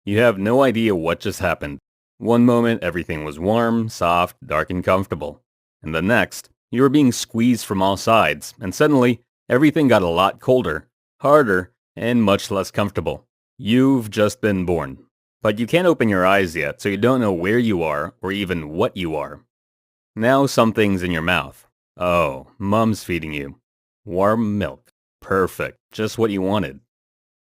You have no idea what just happened. One moment everything was warm, soft, dark and comfortable. And the next, you were being squeezed from all sides, and suddenly everything got a lot colder, harder, and much less comfortable. You've just been born. But you can't open your eyes yet, so you don't know where you are or even what you are. Now something's in your mouth. Oh, Mom's feeding you. Warm milk. Perfect. Just what you wanted.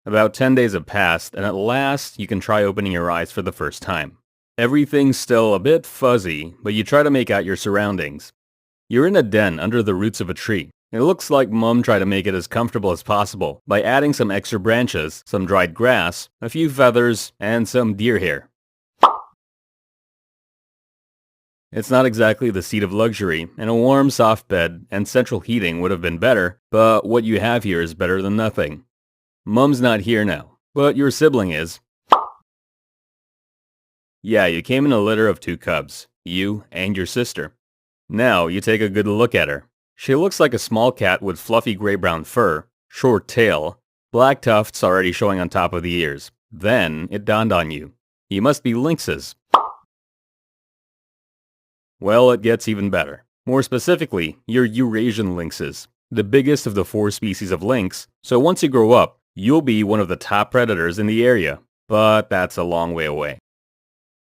About 10 days have passed, and at last you can try opening your eyes for the first time. Everything's still a bit fuzzy, but you try to make out your surroundings. You're in a den under the roots of a tree. It looks like Mom tried to make it as comfortable as possible by adding some extra branches, some dried grass, a few feathers, and some deer hair. It's not exactly the seat of luxury, and a warm, soft bed and central heating would have been better, but what you have here is better than nothing. Mom's not here now, but your sibling is. Yeah, you came in a litter of 2 cubs, you and your sister. Now you take a good look at her. She looks like a small cat with fluffy gray-brown fur, short tail, black tufts already showing on top of the ears. Then it dawned on you. You must be lynxes. Well, it gets even better. More specifically, you're Eurasian lynxes, the biggest of the 4 species of lynx, so once you grow up, you'll be one of the top predators in the area. But that's a long way away.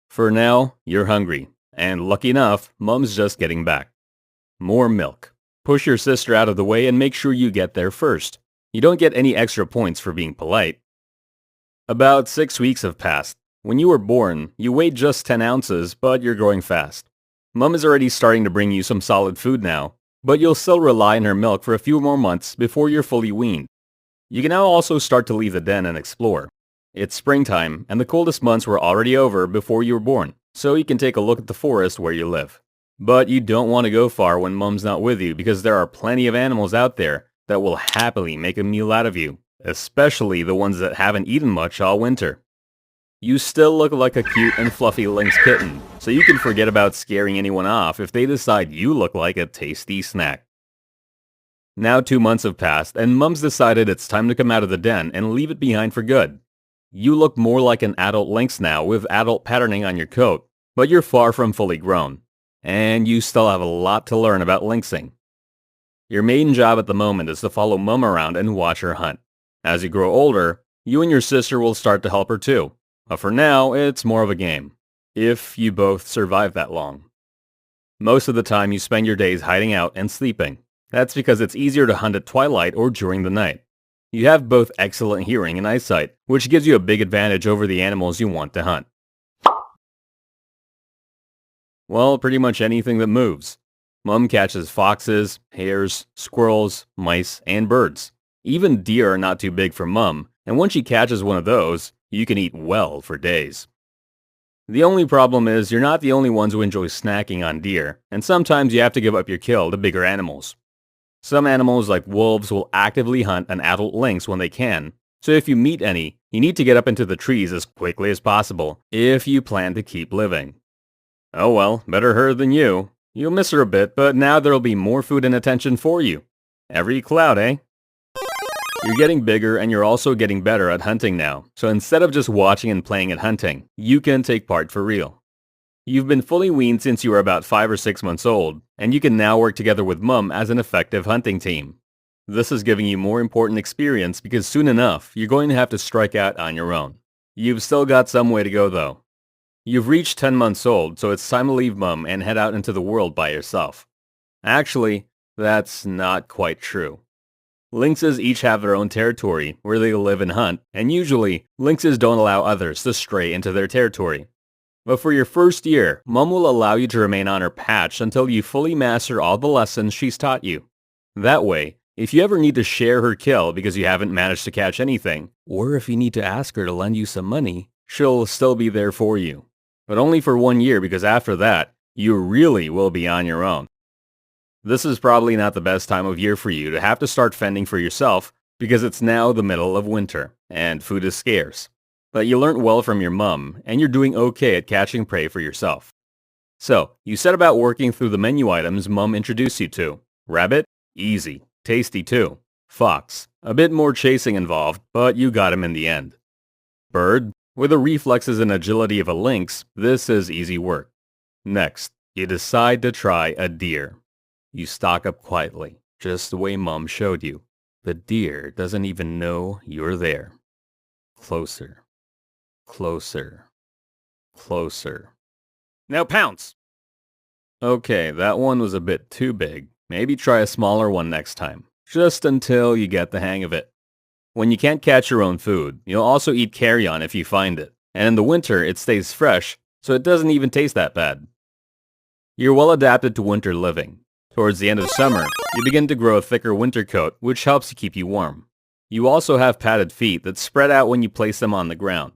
For now, you're hungry, and lucky enough, Mom's just getting back. More milk. Push your sister out of the way and make sure you get there first. You don't get any extra points for being polite. About 6 weeks have passed. When you were born, you weighed just 10 ounces, but you're growing fast. Mom is already starting to bring you some solid food now, but you'll still rely on her milk for a few more months before you're fully weaned. You can now also start to leave the den and explore. It's springtime, and the coldest months were already over before you were born, so you can take a look at the forest where you live. But you don't want to go far when Mom's not with you because there are plenty of animals out there that will happily make a meal out of you, especially the ones that haven't eaten much all winter. You still look like a cute and fluffy lynx kitten, so you can forget about scaring anyone off if they decide you look like a tasty snack. Now 2 months have passed, and Mom's decided it's time to come out of the den and leave it behind for good. You look more like an adult lynx now with adult patterning on your coat, but you're far from fully grown. And you still have a lot to learn about lynxing. Your main job at the moment is to follow Mom around and watch her hunt. As you grow older, you and your sister will start to help her too. But for now, it's more of a game. If you both survive that long. Most of the time you spend your days hiding out and sleeping. That's because it's easier to hunt at twilight or during the night. You have both excellent hearing and eyesight, which gives you a big advantage over the animals you want to hunt. Well, pretty much anything that moves. Mom catches foxes, hares, squirrels, mice, and birds. Even deer are not too big for Mom, and once she catches one of those, you can eat well for days. The only problem is you're not the only ones who enjoy snacking on deer, and sometimes you have to give up your kill to bigger animals. Some animals like wolves will actively hunt an adult lynx when they can, so if you meet any, you need to get up into the trees as quickly as possible if you plan to keep living. Oh well, better her than you. You'll miss her a bit, but now there'll be more food and attention for you. Every cloud, eh? You're getting bigger and you're also getting better at hunting now, so instead of just watching and playing at hunting, you can take part for real. You've been fully weaned since you were about 5 or 6 months old, and you can now work together with Mom as an effective hunting team. This is giving you more important experience because soon enough, you're going to have to strike out on your own. You've still got some way to go though. You've reached 10 months old, so it's time to leave Mom and head out into the world by yourself. Actually, that's not quite true. Lynxes each have their own territory where they live and hunt, and usually, lynxes don't allow others to stray into their territory. But for your first year, Mom will allow you to remain on her patch until you fully master all the lessons she's taught you. That way, if you ever need to share her kill because you haven't managed to catch anything, or if you need to ask her to lend you some money, she'll still be there for you. But only for 1 year because after that, you really will be on your own. This is probably not the best time of year for you to have to start fending for yourself because it's now the middle of winter and food is scarce. But you learned well from your mom and you're doing okay at catching prey for yourself. So, you set about working through the menu items Mom introduced you to. Rabbit? Easy. Tasty too. Fox? A bit more chasing involved, but you got him in the end. Bird? With the reflexes and agility of a lynx, this is easy work. Next, you decide to try a deer. You stalk up quietly, just the way Mom showed you. The deer doesn't even know you're there. Closer, closer, closer. Now pounce! Okay, that one was a bit too big. Maybe try a smaller one next time, just until you get the hang of it. When you can't catch your own food, you'll also eat carrion if you find it. And in the winter, it stays fresh, so it doesn't even taste that bad. You're well adapted to winter living. Towards the end of summer, you begin to grow a thicker winter coat, which helps to keep you warm. You also have padded feet that spread out when you place them on the ground.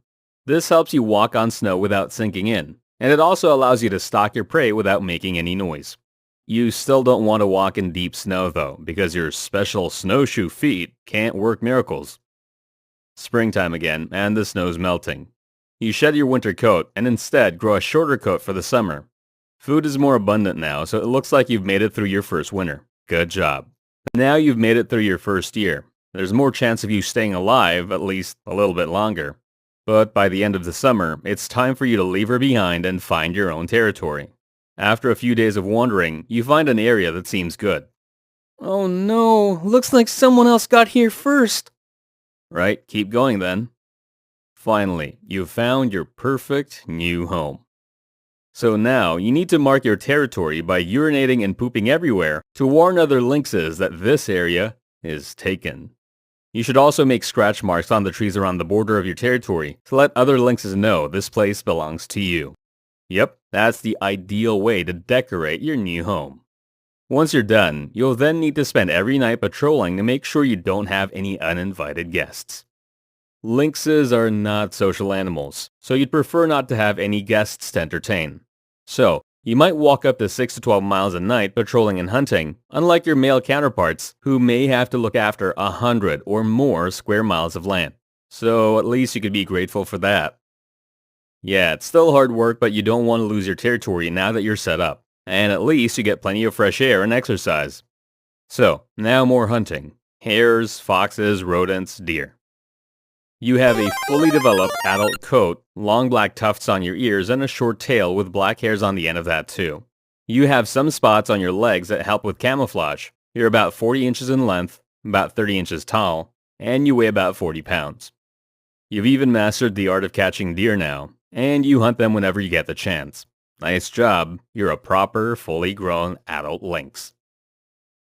This helps you walk on snow without sinking in, and it also allows you to stalk your prey without making any noise. You still don't want to walk in deep snow though, because your special snowshoe feet can't work miracles. Springtime again, and the snow's melting. You shed your winter coat and instead grow a shorter coat for the summer. Food is more abundant now, so it looks like you've made it through your first winter. Good job. Now you've made it through your first year. There's more chance of you staying alive, at least a little bit longer. But by the end of the summer, it's time for you to leave her behind and find your own territory. After a few days of wandering, you find an area that seems good. Oh no, looks like someone else got here first. Right, keep going then. Finally, you've found your perfect new home. So now, you need to mark your territory by urinating and pooping everywhere to warn other lynxes that this area is taken. You should also make scratch marks on the trees around the border of your territory to let other lynxes know this place belongs to you. Yep, that's the ideal way to decorate your new home. Once you're done, you'll then need to spend every night patrolling to make sure you don't have any uninvited guests. Lynxes are not social animals, so you'd prefer not to have any guests to entertain. So, you might walk up to 6 to 12 miles a night patrolling and hunting, unlike your male counterparts who may have to look after 100 or more square miles of land. So at least you could be grateful for that. Yeah, it's still hard work, but you don't want to lose your territory now that you're set up. And at least you get plenty of fresh air and exercise. So, now more hunting. Hares, foxes, rodents, deer. You have a fully developed adult coat, long black tufts on your ears, and a short tail with black hairs on the end of that too. You have some spots on your legs that help with camouflage. You're about 40 inches in length, about 30 inches tall, and you weigh about 40 pounds. You've even mastered the art of catching deer now, and you hunt them whenever you get the chance. Nice job, you're a proper, fully grown adult lynx.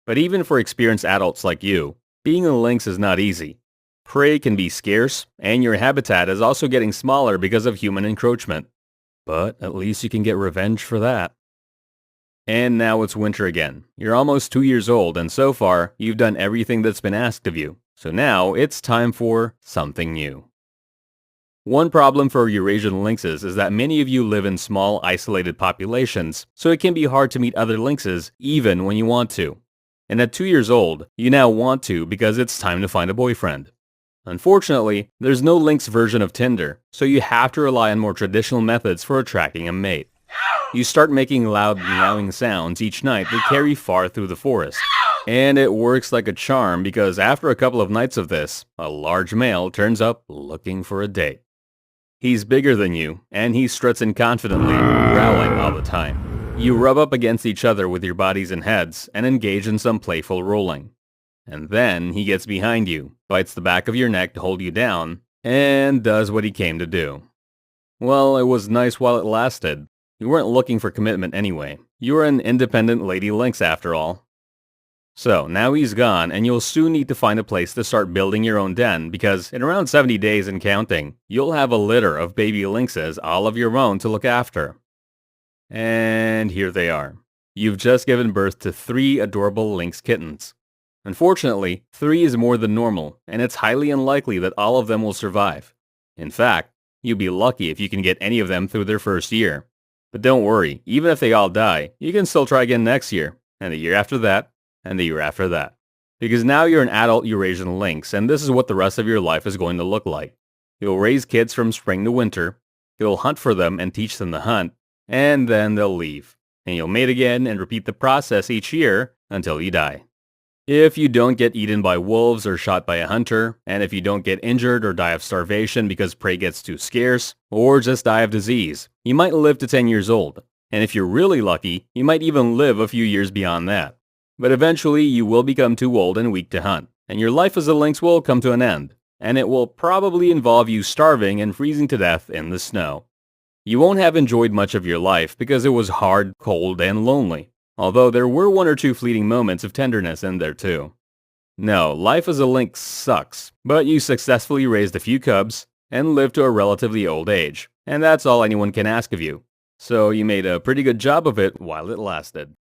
But even for experienced adults like you, being a lynx is not easy. Prey can be scarce, and your habitat is also getting smaller because of human encroachment. But at least you can get revenge for that. And now it's winter again. You're almost 2 years old, and so far, you've done everything that's been asked of you. So now it's time for something new. One problem for Eurasian lynxes is that many of you live in small, isolated populations, so it can be hard to meet other lynxes even when you want to. And at 2 years old, you now want to because it's time to find a boyfriend. Unfortunately, there's no lynx version of Tinder, so you have to rely on more traditional methods for attracting a mate. You start making loud meowing sounds each night that carry far through the forest. And it works like a charm because after a couple of nights of this, a large male turns up looking for a date. He's bigger than you, and he struts in confidently, growling all the time. You rub up against each other with your bodies and heads, and engage in some playful rolling. And then he gets behind you, bites the back of your neck to hold you down, and does what he came to do. Well, it was nice while it lasted. You weren't looking for commitment anyway. You were an independent lady lynx after all. So, now he's gone, and you'll soon need to find a place to start building your own den, because in around 70 days and counting, you'll have a litter of baby lynxes all of your own to look after. And here they are. You've just given birth to 3 adorable lynx kittens. Unfortunately, 3 is more than normal, and it's highly unlikely that all of them will survive. In fact, you'll be lucky if you can get any of them through their first year. But don't worry, even if they all die, you can still try again next year, and the year after that, and the year after that. Because now you're an adult Eurasian lynx, and this is what the rest of your life is going to look like. You'll raise kids from spring to winter, you'll hunt for them and teach them to hunt, and then they'll leave. And you'll mate again and repeat the process each year until you die. If you don't get eaten by wolves or shot by a hunter, and if you don't get injured or die of starvation because prey gets too scarce, or just die of disease, you might live to 10 years old. And if you're really lucky, you might even live a few years beyond that. But eventually, you will become too old and weak to hunt, and your life as a lynx will come to an end, and it will probably involve you starving and freezing to death in the snow. You won't have enjoyed much of your life because it was hard, cold, and lonely, although there were one or two fleeting moments of tenderness in there too. No, life as a lynx sucks, but you successfully raised a few cubs and lived to a relatively old age, and that's all anyone can ask of you. So you made a pretty good job of it while it lasted.